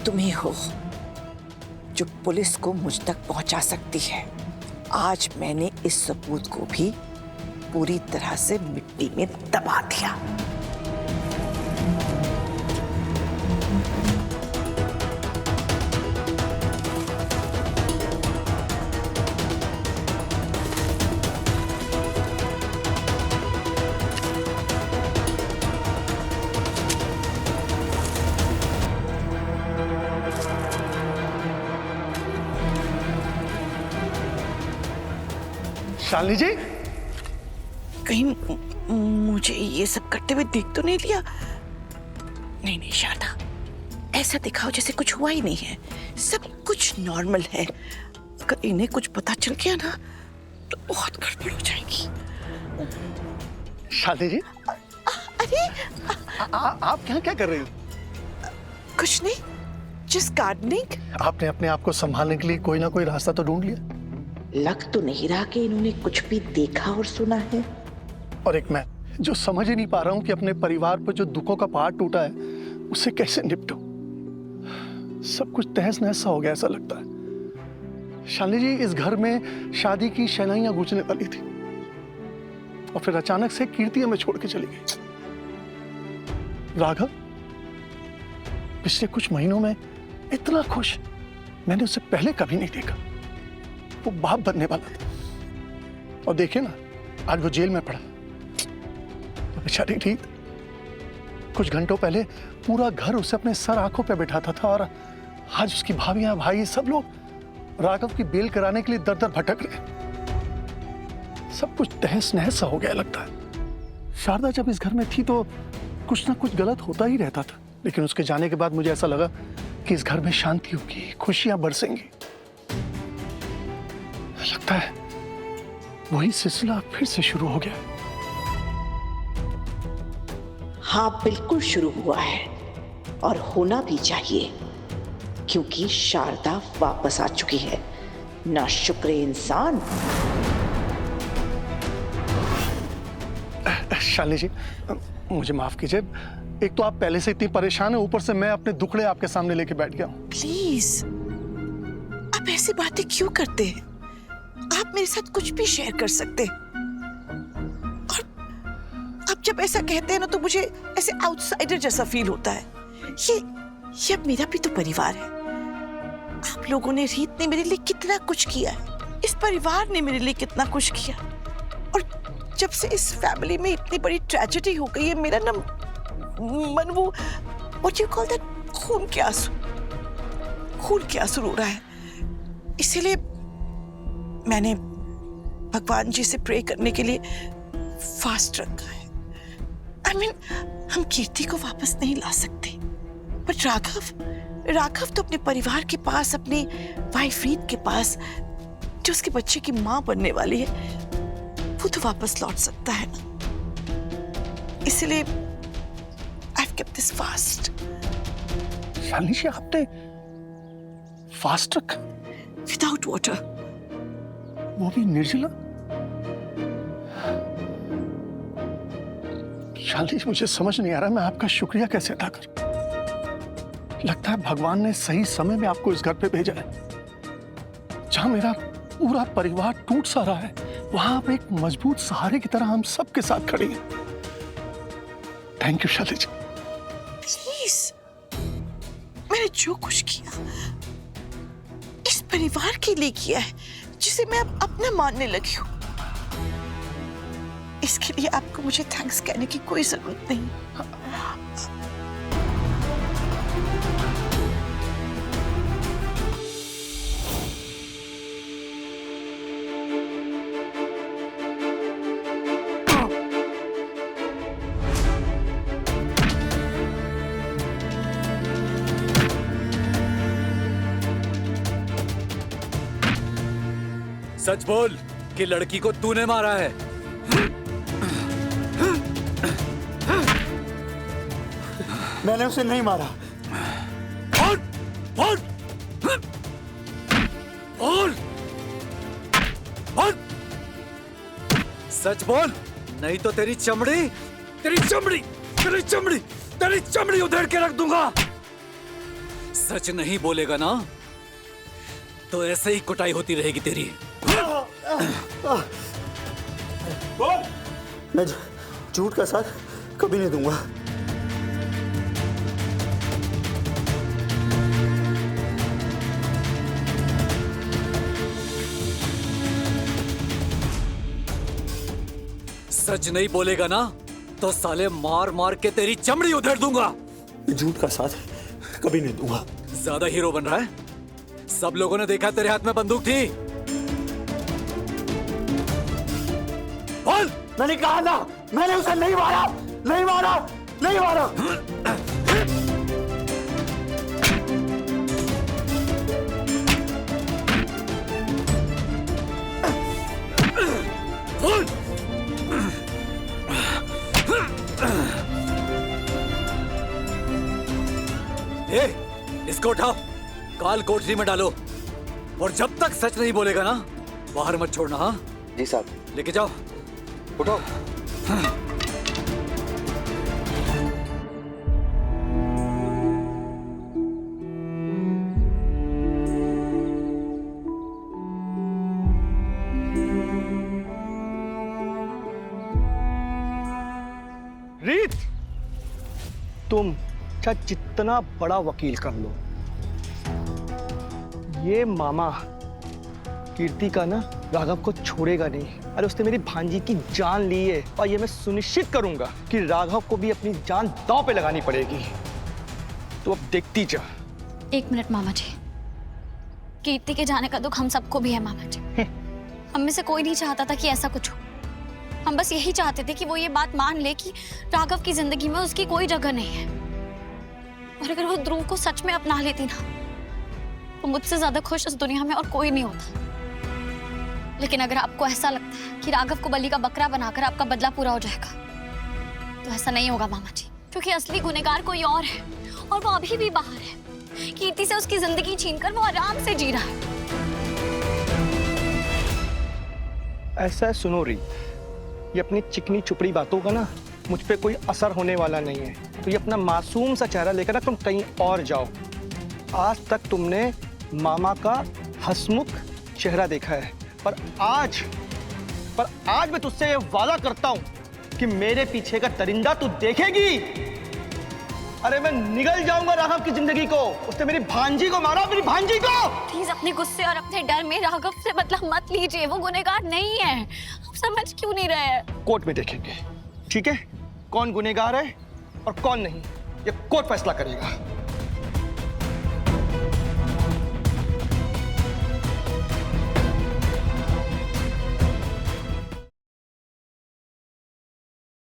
तुम ही हो जो पुलिस को मुझ तक पहुंचा सकती है। आज मैंने इस सबूत को भी पूरी तरह से मिट्टी में दबा दिया। शालिनी जी, कहीं मुझे ये सब करते हुए देख तो नहीं लिया? नहीं नहीं शारदा, ऐसा दिखाओ जैसे कुछ हुआ ही नहीं है। सब कुछ नॉर्मल है। अगर इन्हें कुछ पता चल गया ना तो बहुत गड़बड़ हो जाएगी। शालिनी जी, अरे आप यहाँ क्या कर रही हो? कुछ नहीं, जस्ट गार्डनिंग। आपने अपने आप को संभालने के लिए कोई ना कोई रास्ता तो ढूंढ लिया। लग तो नहीं रहा कि इन्होंने कुछ भी देखा और सुना है। और एक मैं जो समझ ही नहीं पा रहा हूँ कि अपने परिवार पर जो दुखों का पहाड़ टूटा है उससे कैसे निपटूं। सब कुछ तहस नहस सा हो गया ऐसा लगता है। शालिनी जी, इस घर में शादी की शहनाइयां गूंजने वाली थी और फिर अचानक से कीर्ति हमें छोड़ के चली गई। राघव पिछले कुछ महीनों में इतना खुश मैंने उसे पहले कभी नहीं देखा। वो बाप बनने वाला था और देखे ना, आज वो जेल में पड़ा। तो बेचारी ठीक, कुछ घंटों पहले पूरा घर उसे अपने सर आंखों पे बिठाता था और आज उसकी भाभियां भाई सब लोग राघव की बेल कराने के लिए दर दर भटक रहे। सब कुछ तहस नहस सा हो गया लगता है। शारदा जब इस घर में थी तो कुछ ना कुछ गलत होता ही रहता था, लेकिन उसके जाने के बाद मुझे ऐसा लगा कि इस घर में शांति होगी, खुशियां बरसेंगी। लगता है वही सिलसिला फिर से शुरू हो गया। हाँ बिल्कुल शुरू हुआ है और होना भी चाहिए, क्योंकि शारदा वापस आ चुकी है। ना शुक्र इंसान। शालिनी जी, मुझे माफ कीजिए। एक तो आप पहले से इतनी परेशान है, ऊपर से मैं अपने दुखड़े आपके सामने लेके बैठ गया हूँ। प्लीज, आप ऐसी बातें क्यों करते हैं? आप मेरे साथ कुछ भी शेयर कर सकते हैं। और आप जब ऐसा कहते हैं ना तो मुझे ऐसे आउटसाइडर जैसा फील होता है। ये अब मेरा भी तो परिवार है। आप लोगों ने, रीत ने मेरे लिए कितना कुछ किया है, इस परिवार ने मेरे लिए कितना कुछ किया। और जब से इस फैमिली में इतनी बड़ी ट्रेजेडी हो गई है, मेरा ना मन वो व्हाट यू कॉल दैट, खून के आंसू रो रहा है। इसीलिए मैंने भगवान जी से प्रे करने के लिए फास्ट रखा है। I mean, हम कीर्ति को वापस नहीं ला सकते, बट राघव तो अपने परिवार के पास, अपनी वाइफ रीत के पास, जो उसके बच्चे की मां बनने वाली है, वो तो वापस लौट सकता है ना। इसलिए I've kept this fast. Shalini जी, आपने फास्ट रखा? Without water. वो भी निर्जला? शालिनी जी, मुझे समझ नहीं आ रहा मैं आपका शुक्रिया कैसे अदा करूं। लगता है भगवान ने सही समय में आपको इस घर पे भेजा है। जहां मेरा पूरा परिवार टूट सा रहा है, वहां आप एक मजबूत सहारे की तरह हम सबके साथ खड़े हैं। Thank you Shalini ji. Please, मैंने जो कुछ किया इस परिवार के लिए किया है, जिसे मैं अब अपना मानने लगी हूँ। इसके लिए आपको मुझे थैंक्स कहने की कोई जरूरत नहीं। सच बोल कि लड़की को तूने मारा है। मैंने उसे नहीं मारा। बोल, बोल, बोल, बोल, सच बोल, नहीं तो तेरी चमड़ी उधेड़ के रख दूंगा। सच नहीं बोलेगा ना तो ऐसे ही कुटाई होती रहेगी तेरी। मैं झूठ का साथ कभी नहीं दूंगा। सच नहीं बोलेगा ना तो साले मार मार के तेरी चमड़ी उधेड़ दूंगा। मैं झूठ का साथ कभी नहीं दूंगा। ज्यादा हीरो बन रहा है? सब लोगों ने देखा तेरे हाथ में बंदूक थी। बोल। मैंने कहा ना, मैंने उसे नहीं मारा, नहीं मारा, नहीं मारा। बोल। ए, इसको उठाओ, काल कोठरी में डालो और जब तक सच नहीं बोलेगा ना बाहर मत छोड़ना। हाँ जी साहब। लेके जाओ। उठो। रीत, तुम चाहे जितना बड़ा वकील कर लो, ये मामा कीर्ति का ना राघव को छोड़ेगा नहीं। अरे उसने मेरी भांजी की जान ली है और ये मैं सुनिश्चित करूंगा कि राघव को भी अपनी जान दांव पे लगानी पड़ेगी। तो अब देखती जा। एक मिनट मामा जी, कीर्ति के जाने का दुख हम सबको भी है मामा जी। हम में से कोई नहीं चाहता था कि ऐसा कुछ हो। हम बस यही चाहते थे कि वो ये बात मान ले कि राघव की जिंदगी में उसकी कोई जगह नहीं है। और अगर वो ध्रुव को सच में अपना लेती ना तो मुझसे ज्यादा खुश इस दुनिया में और कोई नहीं होता। लेकिन अगर आपको ऐसा लगता है कि राघव को बलि का बकरा बनाकर आपका बदला पूरा हो जाएगा तो ऐसा नहीं होगा मामा जी, क्योंकि असली गुनहगार कोई और है और वो अभी भी बाहर है। कीर्ति से उसकी जिंदगी छीनकर वो आराम से जी रहा है। ऐसा है, सुनो रीत, ये अपनी चिकनी चुपड़ी बातों का ना मुझ पे कोई असर होने वाला नहीं है। तो ये अपना मासूम सा चेहरा लेकर ना तुम कहीं और जाओ। आज तक तुमने मामा का हंसमुख चेहरा देखा है, पर आज मैं तुझसे ये वादा करता हूं कि मेरे पीछे का दरिंदा तू देखेगी। अरे मैं निगल जाऊंगा राघव की जिंदगी को। उसने मेरी भांजी को मारा, मेरी भांजी को। प्लीज अपने गुस्से और अपने डर में राघव से बदला मत लीजिए। वो गुनहगार नहीं है। आप समझ क्यों नहीं रहे? कोर्ट में देखेंगे, ठीक है? कौन गुनहगार है और कौन नहीं, ये कोर्ट फैसला करेगा।